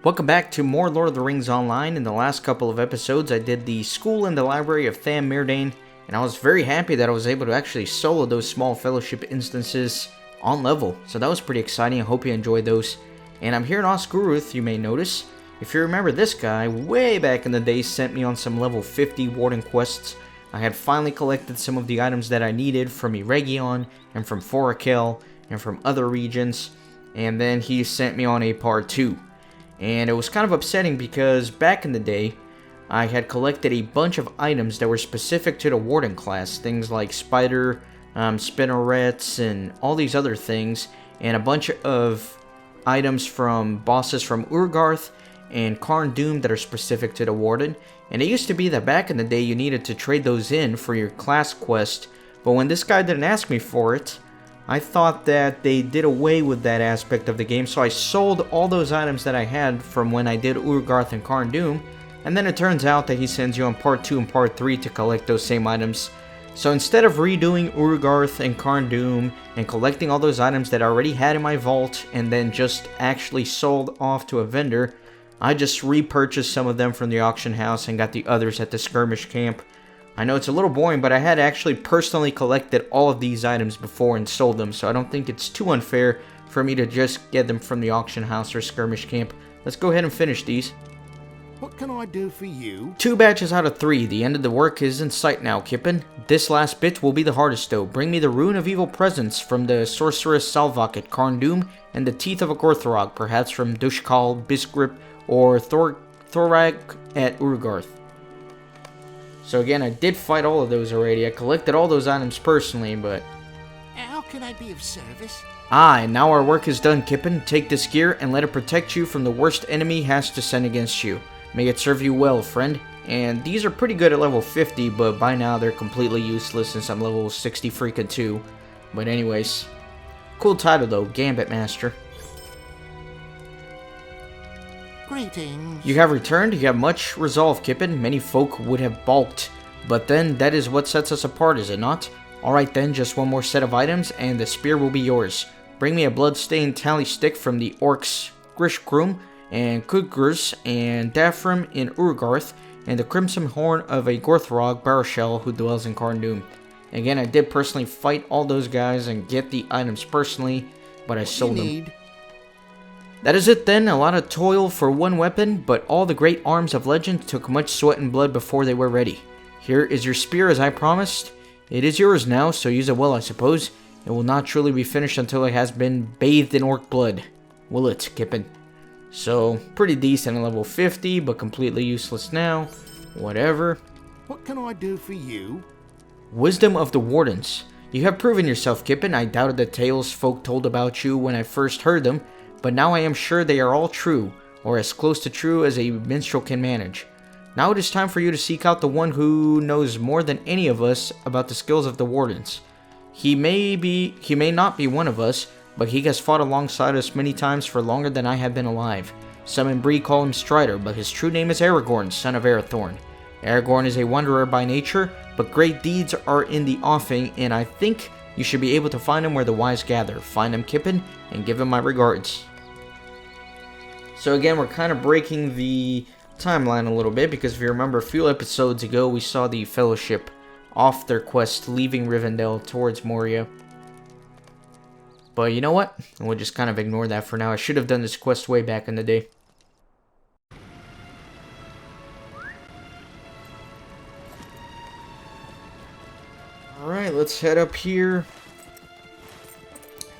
Welcome back to more Lord of the Rings Online. In the last couple of episodes, I did the school and the library of Tham Mirdain, and I was very happy that I was able to actually solo those small fellowship instances on level. So that was pretty exciting. I hope you enjoyed those. And I'm here in Osgiliath, you may notice. If you remember, this guy, way back in the day, sent me on some level 50 warden quests. I had finally collected some of the items that I needed from Eregion, and from Forakel, and from other regions. And then he sent me on a part 2. And it was kind of upsetting because back in the day, I had collected a bunch of items that were specific to the Warden class. Things like Spider, Spinnerets, and all these other things. And a bunch of items from bosses from Urgarth and Karn Doom that are specific to the Warden. And it used to be that back in the day you needed to trade those in for your class quest. But when this guy didn't ask me for it, I thought that they did away with that aspect of the game, so I sold all those items that I had from when I did Urgarth and Karn Doom, and then it turns out that he sends you on part 2 and part 3 to collect those same items. So instead of redoing Urgarth and Karn Doom and collecting all those items that I already had in my vault and then just actually sold off to a vendor, I just repurchased some of them from the auction house and got the others at the skirmish camp. I know it's a little boring, but I had actually personally collected all of these items before and sold them, so I don't think it's too unfair for me to just get them from the auction house or skirmish camp. Let's go ahead and finish these. What can I do for you? 2 batches out of 3. The end of the work is in sight now, Kippen. This last bit will be the hardest though. Bring me the Rune of Evil Presence from the Sorceress Salvak at Karn Doom, and the Teeth of a Gorthrog, perhaps from Dushkal, Bisgrip, or Thorag at Urgarth. So again, I did fight all of those already. I collected all those items personally, but... How can I be of service? And now our work is done, Kippen. Take this gear and let it protect you from the worst enemy has to send against you. May it serve you well, friend. And these are pretty good at level 50, but by now they're completely useless since I'm level 60 freaking 2. But anyways, cool title though, Gambit Master. Greetings. You have returned. You have much resolve, Kippen. Many folk would have balked, but then that is what sets us apart, is it not? Alright then, just one more set of items, and the spear will be yours. Bring me a blood-stained tally stick from the orcs Grishkrum and Kudgurs and Daphrim in Urgarth, and the crimson horn of a Gorthrog Barashel who dwells in Karn Doom. Again, I did personally fight all those guys and get the items personally, but I sold them. That is it then, a lot of toil for one weapon, but all the great arms of legend took much sweat and blood before they were ready. Here is your spear as I promised. It is yours now, so use it well I suppose. It will not truly be finished until it has been bathed in orc blood. Will it, Kippen? So, pretty decent at level 50, but completely useless now. Whatever. What can I do for you? Wisdom of the Wardens. You have proven yourself, Kippen. I doubted the tales folk told about you when I first heard them, but now I am sure they are all true, or as close to true as a minstrel can manage. Now it is time for you to seek out the one who knows more than any of us about the skills of the Wardens. He may not be one of us, but he has fought alongside us many times for longer than I have been alive. Some in Bree call him Strider, but his true name is Aragorn, son of Arathorn. Aragorn is a wanderer by nature, but great deeds are in the offing, and I think you should be able to find him where the wise gather. Find him, Kippen, and give him my regards. So again, we're kind of breaking the timeline a little bit, because if you remember a few episodes ago, we saw the Fellowship off their quest, leaving Rivendell towards Moria. But you know what? We'll just kind of ignore that for now. I should have done this quest way back in the day. Alright, let's head up here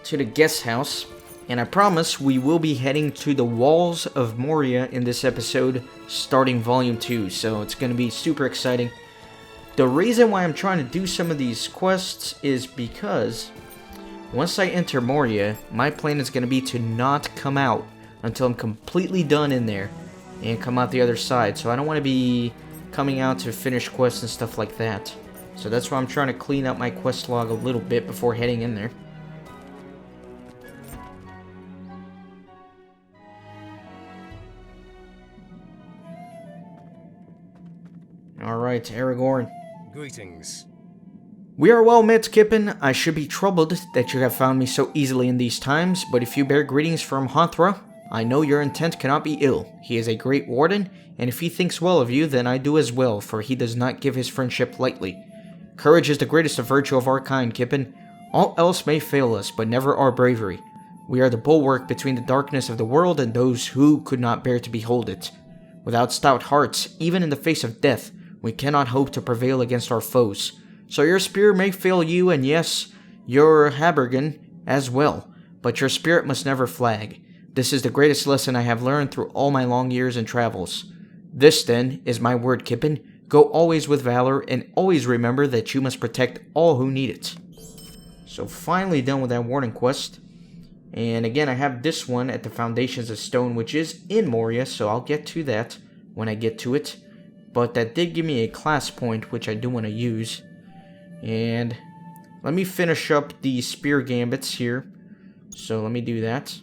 to the guest house. And I promise we will be heading to the walls of Moria in this episode, starting Volume 2, so it's going to be super exciting. The reason why I'm trying to do some of these quests is because once I enter Moria, my plan is going to be to not come out until I'm completely done in there and come out the other side. So I don't want to be coming out to finish quests and stuff like that. So that's why I'm trying to clean up my quest log a little bit before heading in there. Alright, Aragorn. Greetings. We are well met, Kippen. I should be troubled that you have found me so easily in these times, but if you bear greetings from Hathra, I know your intent cannot be ill. He is a great warden, and if he thinks well of you, then I do as well, for he does not give his friendship lightly. Courage is the greatest virtue of our kind, Kippen. All else may fail us, but never our bravery. We are the bulwark between the darkness of the world and those who could not bear to behold it. Without stout hearts, even in the face of death, we cannot hope to prevail against our foes. So your spear may fail you, and yes, your habergeon as well, but your spirit must never flag. This is the greatest lesson I have learned through all my long years and travels. This, then, is my word, Kippen. Go always with valor, and always remember that you must protect all who need it. So finally done with that warden quest. And again, I have this one at the Foundations of Stone, which is in Moria, so I'll get to that when I get to it. But that did give me a class point, which I do want to use. And let me finish up the spear gambits here. So let me do that.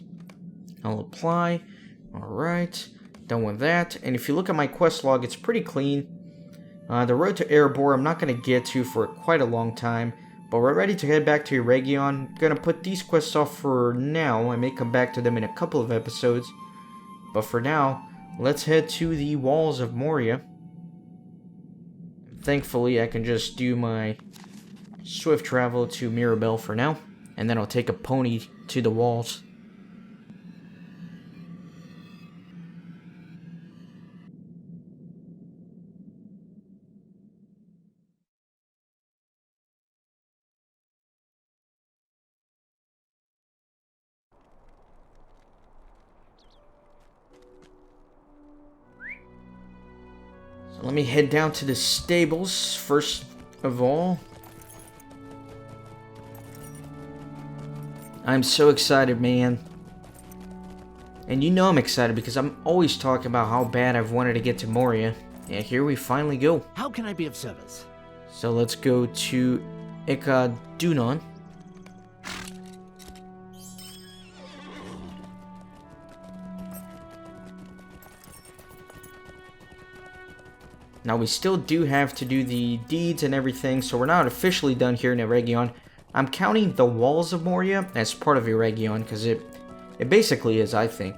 I'll apply. Alright, done with that. And if you look at my quest log, it's pretty clean. The road to Erebor I'm not going to get to for quite a long time. But we're ready to head back to Eregion. Gonna put these quests off for now. I may come back to them in a couple of episodes. But for now, let's head to the walls of Moria. Thankfully, I can just do my swift travel to Mirabel for now. And then I'll take a pony to the walls. Let me head down to the stables first of all. I'm so excited, man. And you know I'm excited because I'm always talking about how bad I've wanted to get to Moria. And here we finally go. How can I be of service? So let's go to Ekadunon. Now we still do have to do the deeds and everything, so we're not officially done here in Eregion. I'm counting the walls of Moria as part of Eregion, because it basically is, I think.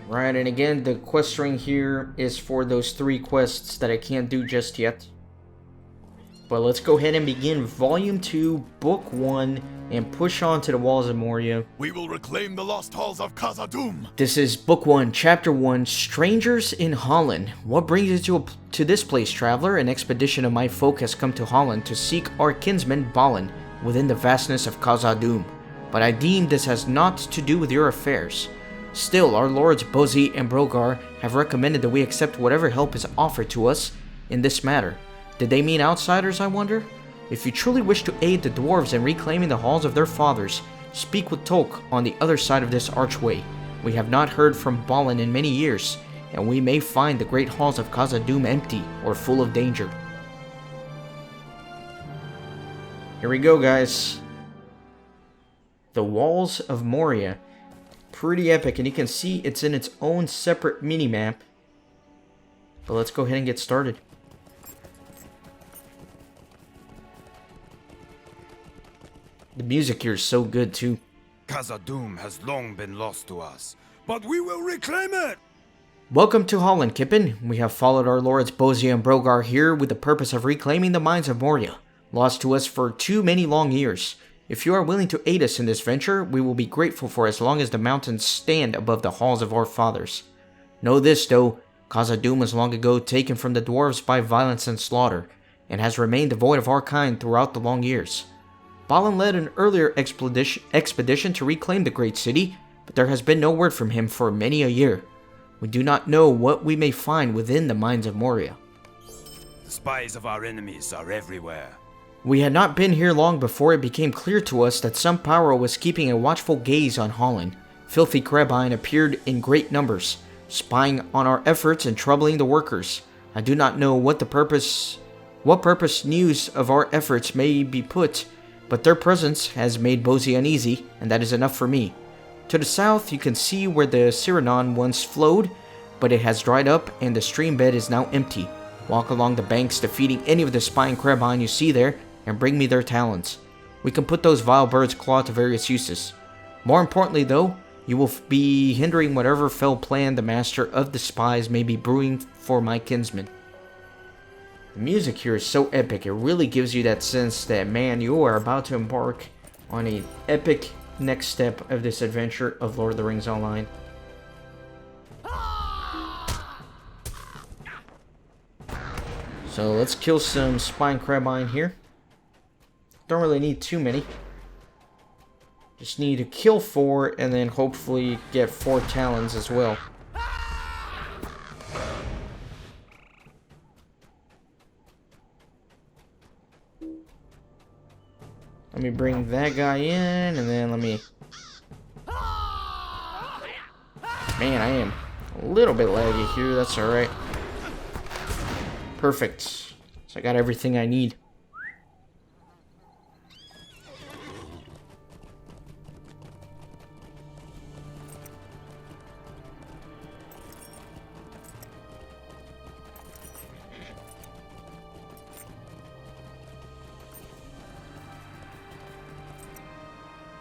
Right, and again, the quest ring here is for those 3 quests that I can't do just yet. But let's go ahead and begin Volume 2, Book 1, and push on to the walls of Moria. We will reclaim the lost halls of Khazad-dûm. This is Book 1, Chapter 1, Strangers in Holland. What brings you to this place, traveler? An expedition of my folk has come to Holland to seek our kinsman Balin within the vastness of Khazad-dûm. But I deem this has naught to do with your affairs. Still, our lords Bozi and Brogar have recommended that we accept whatever help is offered to us in this matter. Did they mean outsiders, I wonder? If you truly wish to aid the dwarves in reclaiming the halls of their fathers, speak with Tolk on the other side of this archway. We have not heard from Balin in many years, and we may find the great halls of Khazad-dûm empty or full of danger. Here we go, guys. The walls of Moria. Pretty epic, and you can see it's in its own separate mini-map. But let's go ahead and get started. The music here is so good, too. Khazad-dûm has long been lost to us, but we will reclaim it! Welcome to Holland, Kippen. We have followed our lords Bozi and Brogar here with the purpose of reclaiming the mines of Moria, lost to us for too many long years. If you are willing to aid us in this venture, we will be grateful for as long as the mountains stand above the halls of our fathers. Know this, though, Khazad-dûm was long ago taken from the dwarves by violence and slaughter, and has remained devoid of our kind throughout the long years. Balin led an earlier expedition to reclaim the great city, but there has been no word from him for many a year. We do not know what we may find within the mines of Moria. The spies of our enemies are everywhere. We had not been here long before it became clear to us that some power was keeping a watchful gaze on Holland. Filthy Krebine appeared in great numbers. spying on our efforts and troubling the workers. I do not know what purpose news of our efforts may be put, but their presence has made Bozy uneasy, and that is enough for me. To the south, you can see where the Sauron once flowed, but it has dried up and the stream bed is now empty. Walk along the banks, defeating any of the spying Crabine you see there, and bring me their talons. We can put those vile birds' claw to various uses. More importantly, though, you will be hindering whatever fell plan the master of the spies may be brewing for my kinsmen. The music here is so epic. It really gives you that sense that, man, you are about to embark on an epic next step of this adventure of Lord of the Rings Online. So let's kill some spine crabine here. Don't really need too many. Just need to kill 4 and then hopefully get 4 talons as well. Let me bring that guy in and then let me... Man, I am a little bit laggy here. That's alright. Perfect. So I got everything I need.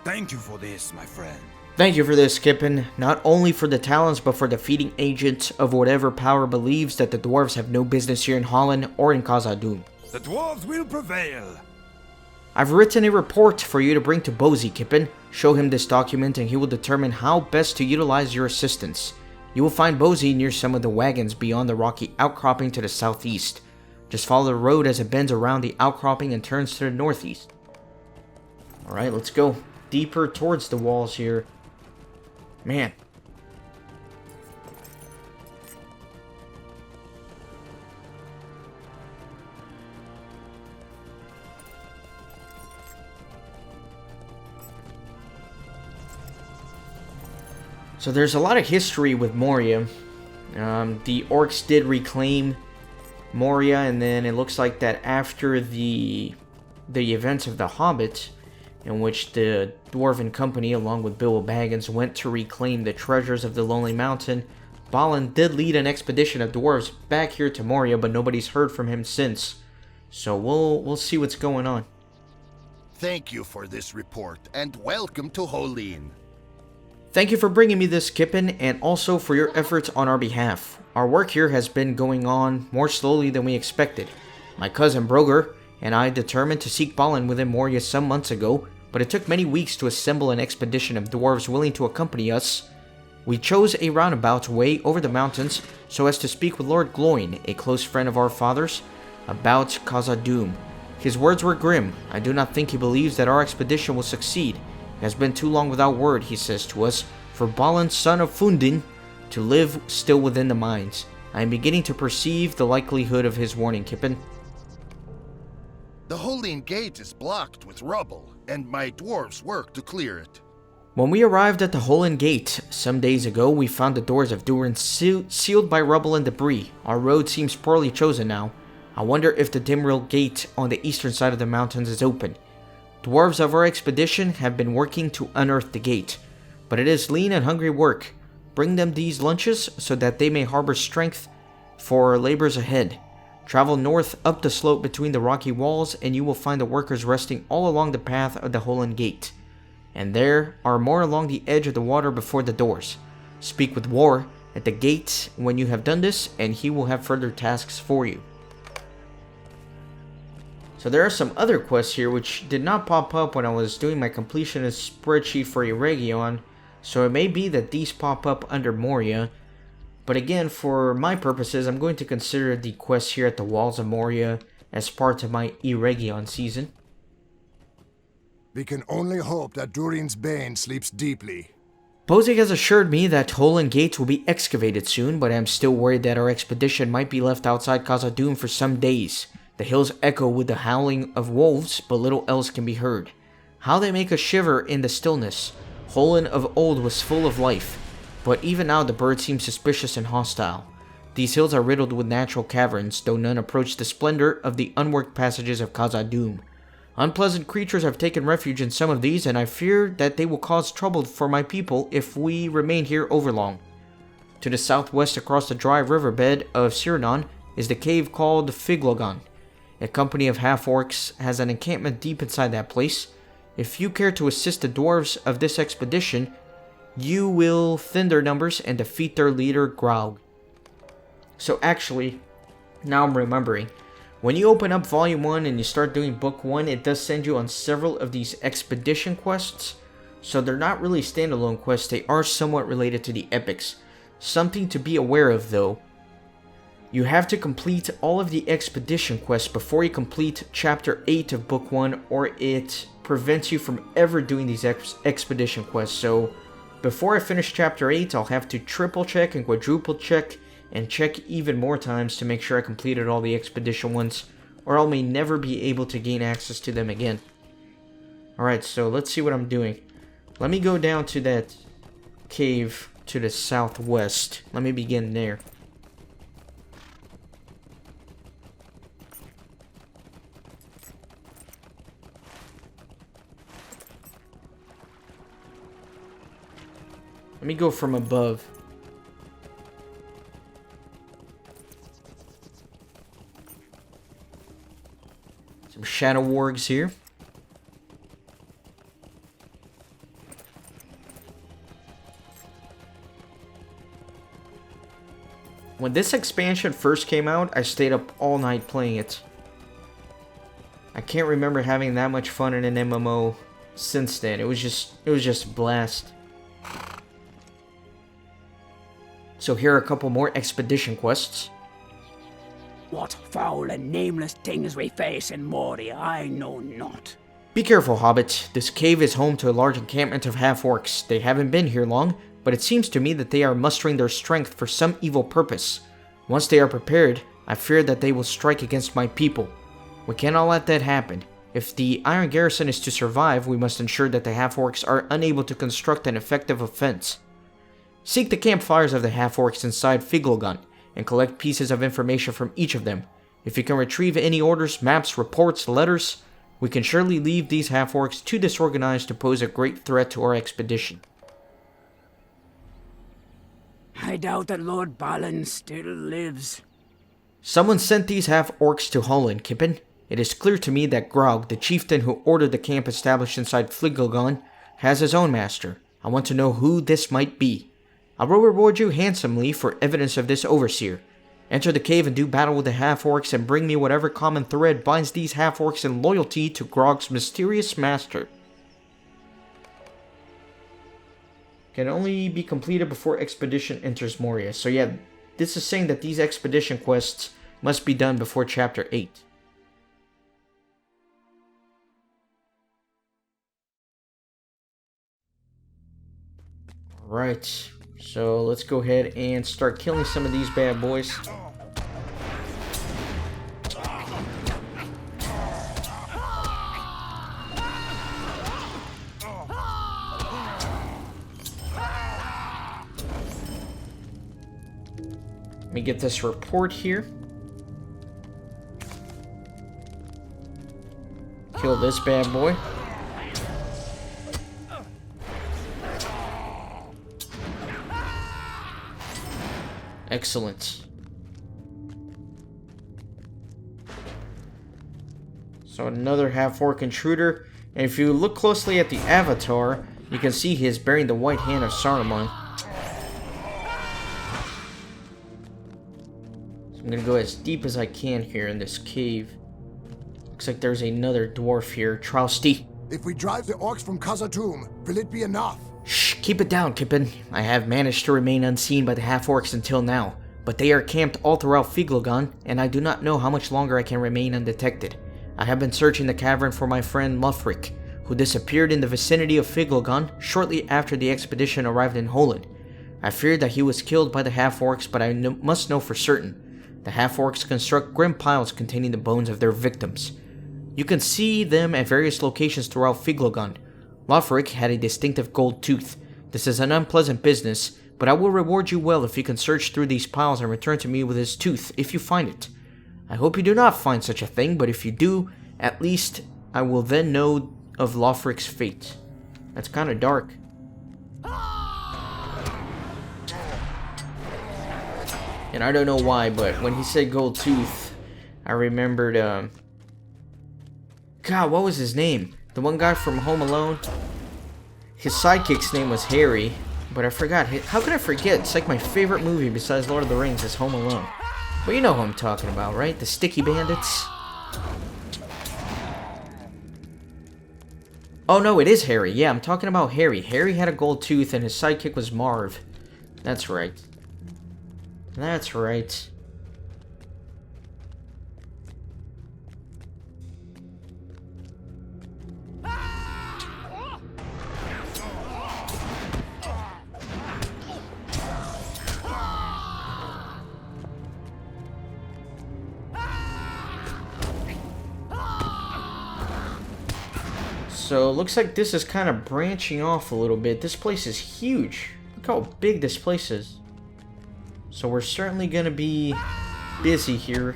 Thank you for this, my friend. Thank you for this, Kippen. Not only for the talents, but for defeating agents of whatever power believes that the dwarves have no business here in Holland or in Khazad-dûm. The dwarves will prevail. I've written a report for you to bring to Bozy, Kippen. Show him this document and he will determine how best to utilize your assistance. You will find Bozy near some of the wagons beyond the rocky outcropping to the southeast. Just follow the road as it bends around the outcropping and turns to the northeast. Alright, let's go deeper towards the walls here. Man. So there's a lot of history with Moria. The orcs did reclaim Moria, and then it looks like that after the events of The Hobbit, in which the Dwarven Company, along with Bilbo Baggins, went to reclaim the treasures of the Lonely Mountain, Balin did lead an expedition of dwarves back here to Moria, but nobody's heard from him since. So we'll see what's going on. Thank you for this report, and welcome to Holin. Thank you for bringing me this, Kippen, and also for your efforts on our behalf. Our work here has been going on more slowly than we expected. My cousin Broger and I determined to seek Balin within Moria some months ago, but it took many weeks to assemble an expedition of dwarves willing to accompany us. We chose a roundabout way over the mountains so as to speak with Lord Gloin, a close friend of our father's, about Khazad-dûm. His words were grim. I do not think he believes that our expedition will succeed. It has been too long without word, he says to us, for Balin, son of Fundin, to live still within the mines. I am beginning to perceive the likelihood of his warning, Kippen. The Holin gate is blocked with rubble, and my dwarves work to clear it. When we arrived at the Holin Gate some days ago, we found the doors of Durin sealed by rubble and debris. Our road seems poorly chosen now. I wonder if the Dimril Gate on the eastern side of the mountains is open. Dwarves of our expedition have been working to unearth the gate, but it is lean and hungry work. Bring them these lunches so that they may harbor strength for labors ahead. Travel north up the slope between the rocky walls and you will find the workers resting all along the path of the Holin Gate. And there are more along the edge of the water before the doors. Speak with War at the gate when you have done this, and he will have further tasks for you. So there are some other quests here which did not pop up when I was doing my completionist spreadsheet for Eregion, so it may be that these pop up under Moria. But again, for my purposes, I'm going to consider the quests here at the Walls of Moria as part of my Eregion season. We can only hope that Durin's Bane sleeps deeply. Bozy has assured me that Holin Gates will be excavated soon, but I am still worried that our expedition might be left outside Khazad-dûm for some days. The hills echo with the howling of wolves, but little else can be heard. How they make us shiver in the stillness. Holin of old was full of life. but even now the birds seem suspicious and hostile. These hills are riddled with natural caverns, though none approach the splendor of the unworked passages of Khazad-dûm. Unpleasant creatures have taken refuge in some of these, and I fear that they will cause trouble for my people if we remain here overlong. To the southwest across the dry riverbed of Cyrnon is the cave called Figg Logan. A company of half-orcs has an encampment deep inside that place. If you care to assist the dwarves of this expedition, you will thin their numbers and defeat their leader, Graug. So actually, now I'm remembering, when you open up Volume 1 and you start doing Book 1, it does send you on several of these expedition quests. So they're not really standalone quests, they are somewhat related to the epics. Something to be aware of though, you have to complete all of the expedition quests before you complete Chapter 8 of Book 1, or it prevents you from ever doing these expedition quests. So before I finish Chapter 8, I'll have to triple check and quadruple check and check even more times to make sure I completed all the expedition ones, or I may never be able to gain access to them again. Alright, so let's see what I'm doing. Let me go down to that cave to the southwest. Let me begin there. Let me go from above. Some shadow wargs here. When this expansion first came out, I stayed up all night playing it. I can't remember having that much fun in an MMO since then. It was just a blast. So here are a couple more expedition quests. What foul and nameless things we face in Moria, I know not. Be careful, Hobbit. This cave is home to a large encampment of half-orcs. They haven't been here long, but it seems to me that they are mustering their strength for some evil purpose. Once they are prepared, I fear that they will strike against my people. We cannot let that happen. If the Iron Garrison is to survive, we must ensure that the half-orcs are unable to construct an effective offense. Seek the campfires of the half-orcs inside Figg Logan and collect pieces of information from each of them. If you can retrieve any orders, maps, reports, letters, we can surely leave these half-orcs too disorganized to pose a great threat to our expedition. I doubt that Lord Balin still lives. Someone sent these half-orcs to Holland, Kippen. It is clear to me that Graug, the chieftain who ordered the camp established inside Figg Logan, has his own master. I want to know who this might be. I will reward you handsomely for evidence of this overseer. Enter the cave and do battle with the half-orcs and bring me whatever common thread binds these half-orcs in loyalty to Graug's mysterious master. Can only be completed before expedition enters Moria. So yeah, this is saying that these expedition quests must be done before Chapter 8. Alright. So let's go ahead and start killing some of these bad boys. Let me get this report here. Kill this bad boy. Excellent. So another half-orc intruder. And if you look closely at the avatar, you can see he is bearing the white hand of Saruman. So I'm gonna go as deep as I can here in this cave. Looks like there's another dwarf here. Trousty. If we drive the orcs from Khazad-dûm, will it be enough? Shh, keep it down, Kippen. I have managed to remain unseen by the half-orcs until now, but they are camped all throughout Figg Logan, and I do not know how much longer I can remain undetected. I have been searching the cavern for my friend Lothric, who disappeared in the vicinity of Figg Logan shortly after the expedition arrived in Holland. I feared that he was killed by the half-orcs, but I must know for certain. The half-orcs construct grim piles containing the bones of their victims. You can see them at various locations throughout Figg Logan. Lothric had a distinctive gold tooth. This is an unpleasant business, but I will reward you well if you can search through these piles and return to me with his tooth, if you find it. I hope you do not find such a thing, but if you do, at least I will then know of Lothric's fate. That's kind of dark. And I don't know why, but when he said gold tooth, I remembered, God, what was his name? The one guy from Home Alone? His sidekick's name was Harry, but I forgot. How could I forget? It's like my favorite movie besides Lord of the Rings is Home Alone. But you know who I'm talking about, right? The Sticky Bandits? Oh no, it is Harry. Yeah, I'm talking about Harry. Harry had a gold tooth and his sidekick was Marv. That's right. That's right. So, looks like this is kind of branching off a little bit. This place is huge. Look how big this place is. So we're certainly going to be busy here.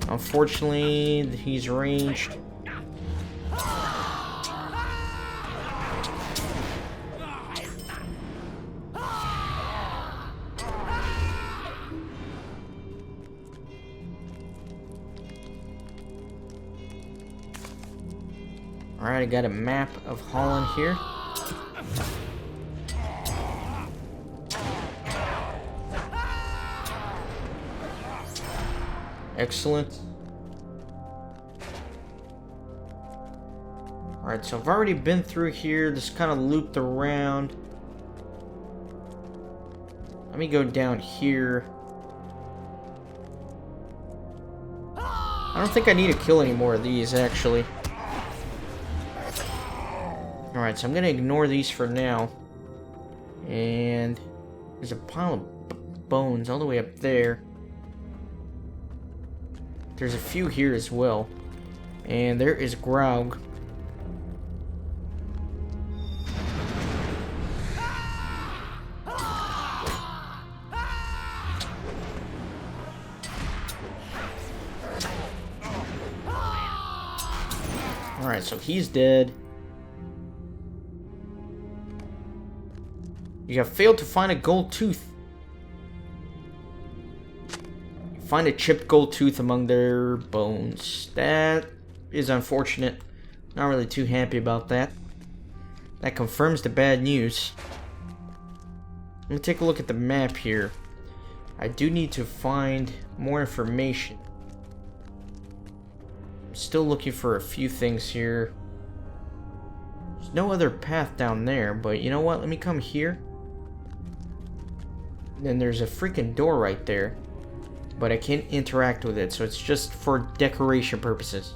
Unfortunately, he's ranged. Alright, I got a map of Holland here. Excellent. Alright, so I've already been through here, just kind of looped around. Let me go down here. I don't think I need to kill any more of these, actually. Alright, so I'm going to ignore these for now. And there's a pile of bones all the way up there. There's a few here as well. And there is Graug. Alright, so he's dead. You have failed to find a gold tooth. Find a chipped gold tooth among their bones. That is unfortunate. Not really too happy about that. That confirms the bad news. Let me take a look at the map here. I do need to find more information. I'm still looking for a few things here. There's no other path down there, but you know what? Let me come here. Then there's a freaking door right there. But I can't interact with it, so it's just for decoration purposes.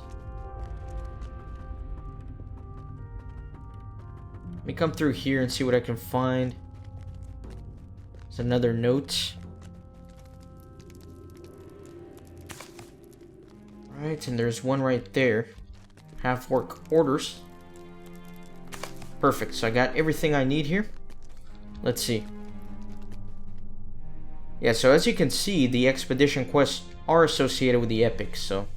Let me come through here and see what I can find. There's another note. Right, and there's one right there. Half-orc orders. Perfect, so I got everything I need here. Let's see. Yeah, so as you can see, the expedition quests are associated with the epics, so.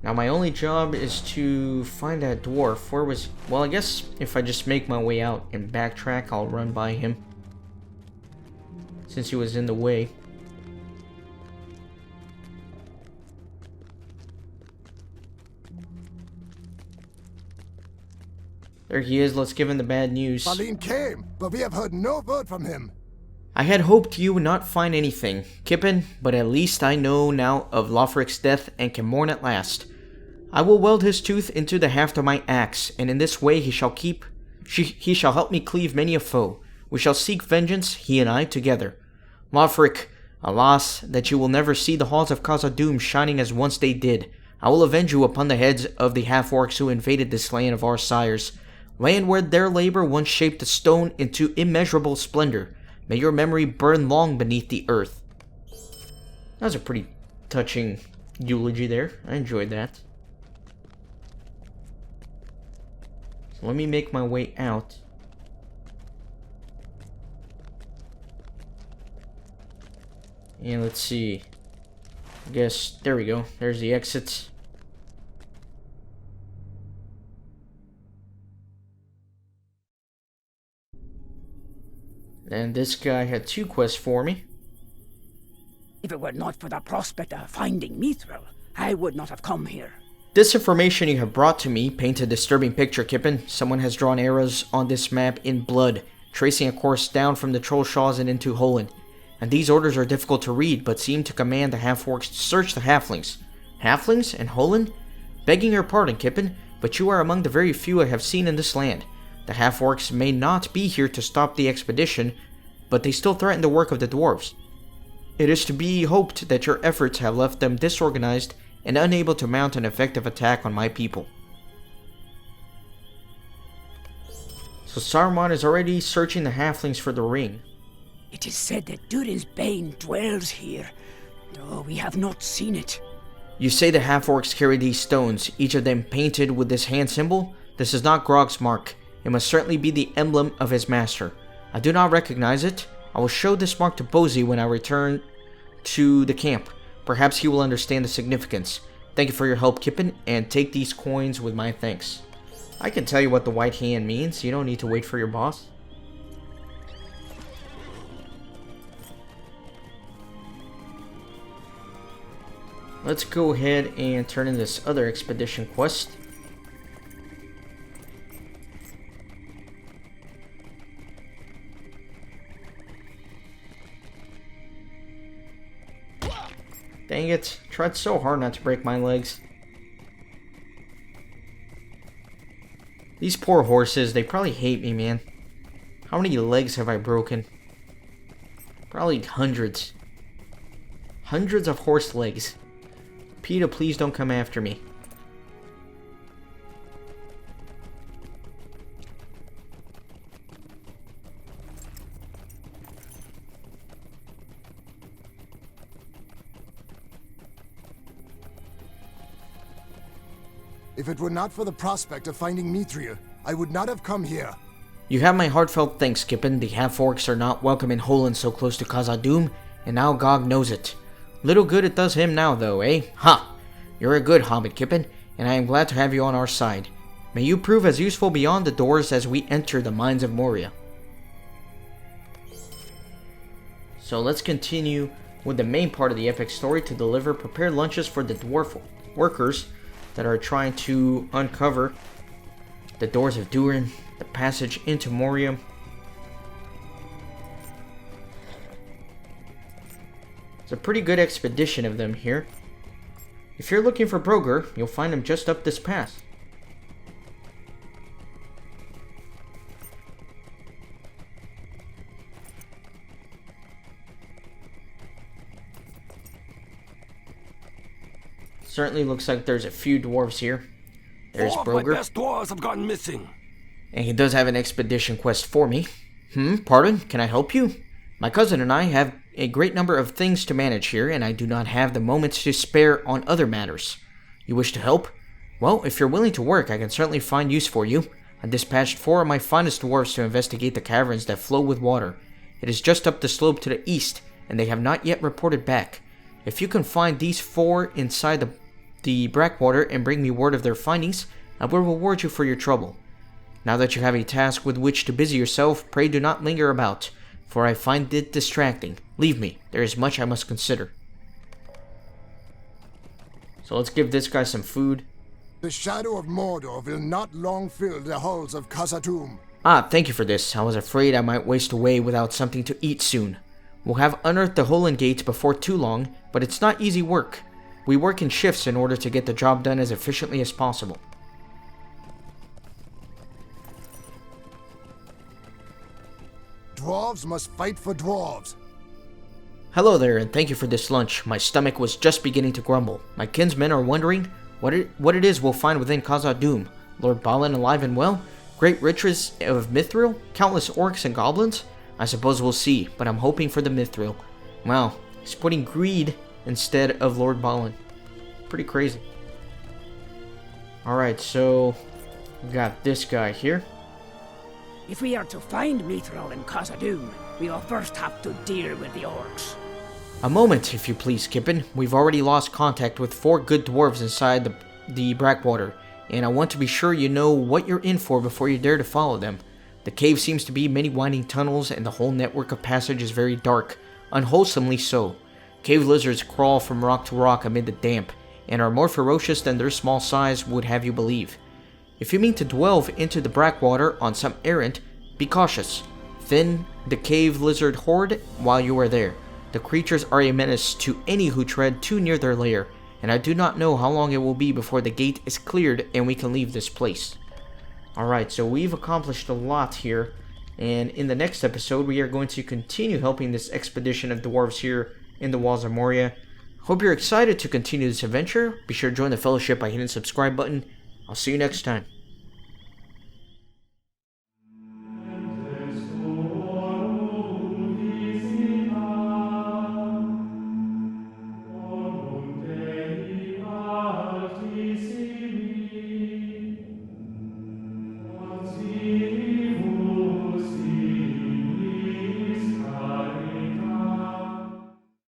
Now my only job is to find that dwarf. Where was... Well, I guess if I just make my way out and backtrack, I'll run by him. Since he was in the way. There he is, let's give him the bad news. Balin came, but we have heard no word from him. I had hoped you would not find anything, Kippen, but at least I know now of Lothric's death and can mourn at last. I will weld his tooth into the haft of my axe, and in this way he shall help me cleave many a foe. We shall seek vengeance, he and I, together. Lothric, alas, that you will never see the halls of Khazad-dûm shining as once they did. I will avenge you upon the heads of the half-orcs who invaded this land of our sires. Land where their labor once shaped the stone into immeasurable splendor. May your memory burn long beneath the earth. That was a pretty touching eulogy there. I enjoyed that. So let me make my way out. And let's see. I guess, there we go. There's the exits. And this guy had 2 quests for me. If it were not for the prospect of finding Mithril, I would not have come here. This information you have brought to me paints a disturbing picture, Kippen. Someone has drawn arrows on this map in blood, tracing a course down from the Trollshaws and into Holen. And these orders are difficult to read, but seem to command the half-orcs to search the halflings. Halflings and Holen? Begging your pardon, Kippen, but you are among the very few I have seen in this land. The half-orcs may not be here to stop the expedition, but they still threaten the work of the dwarves. It is to be hoped that your efforts have left them disorganized and unable to mount an effective attack on my people. So Saruman is already searching the halflings for the ring. It is said that Durin's Bane dwells here, though we have not seen it. You say the half-orcs carry these stones, each of them painted with this hand symbol? This is not Grog's mark. It must certainly be the emblem of his master. I do not recognize it. I will show this mark to Bozy when I return to the camp. Perhaps he will understand the significance. Thank you for your help, Kippen, and take these coins with my thanks. I can tell you what the white hand means. You don't need to wait for your boss. Let's go ahead and turn in this other expedition quest. Dang it, tried so hard not to break my legs. These poor horses, they probably hate me, man. How many legs have I broken? Probably hundreds. Hundreds of horse legs. PETA, please don't come after me. If it were not for the prospect of finding Mithril, I would not have come here. You have my heartfelt thanks, Kippen. The half-orcs are not welcome in Holen so close to Khazad-dûm, and now Gog knows it. Little good it does him now, though, eh? Ha! You're a good hobbit, Kippen, and I am glad to have you on our side. May you prove as useful beyond the doors as we enter the mines of Moria. So let's continue with the main part of the epic story to deliver prepared lunches for the dwarf workers that are trying to uncover the doors of Durin, the passage into Moria. It's a pretty good expedition of them here. If you're looking for Broger, you'll find him just up this pass. Certainly looks like there's a few dwarves here. There's Broger. My best dwarves have gone missing. And he does have an expedition quest for me. Pardon? Can I help you? My cousin and I have a great number of things to manage here, and I do not have the moments to spare on other matters. You wish to help? Well, if you're willing to work, I can certainly find use for you. I dispatched 4 of my finest dwarves to investigate the caverns that flow with water. It is just up the slope to the east, and they have not yet reported back. If you can find these 4 inside the Brackwater and bring me word of their findings, I will reward you for your trouble. Now that you have a task with which to busy yourself, pray do not linger about, for I find it distracting. Leave me, there is much I must consider. So let's give this guy some food. The shadow of Mordor will not long fill the halls of Khazad-dûm. Ah, thank you for this. I was afraid I might waste away without something to eat soon. We'll have unearthed the Holen Gates before too long, but it's not easy work. We work in shifts in order to get the job done as efficiently as possible. Dwarves must fight for dwarves. Hello there, and thank you for this lunch. My stomach was just beginning to grumble. My kinsmen are wondering what it is we'll find within Khazad-dûm. Lord Balin alive and well? Great riches of Mithril? Countless orcs and goblins? I suppose we'll see, but I'm hoping for the Mithril. Wow, he's putting greed instead of Lord Balin. Pretty crazy. Alright, so We got this guy here. If we are to find Mithril and Khazad-dûm, we will first have to deal with the orcs. A moment, if you please, Kippen. We've already lost contact with 4 good dwarves inside the Brackwater, and I want to be sure you know what you're in for before you dare to follow them. The cave seems to be many winding tunnels, and the whole network of passage is very dark, unwholesomely so. Cave lizards crawl from rock to rock amid the damp, and are more ferocious than their small size would have you believe. If you mean to delve into the Brackwater on some errand, be cautious. Thin the cave lizard horde while you are there. The creatures are a menace to any who tread too near their lair, and I do not know how long it will be before the gate is cleared and we can leave this place. Alright, so we've accomplished a lot here, and in the next episode we are going to continue helping this expedition of dwarves here in the walls of Moria. Hope you're excited to continue this adventure. Be sure to join the fellowship by hitting the subscribe button. I'll see you next time.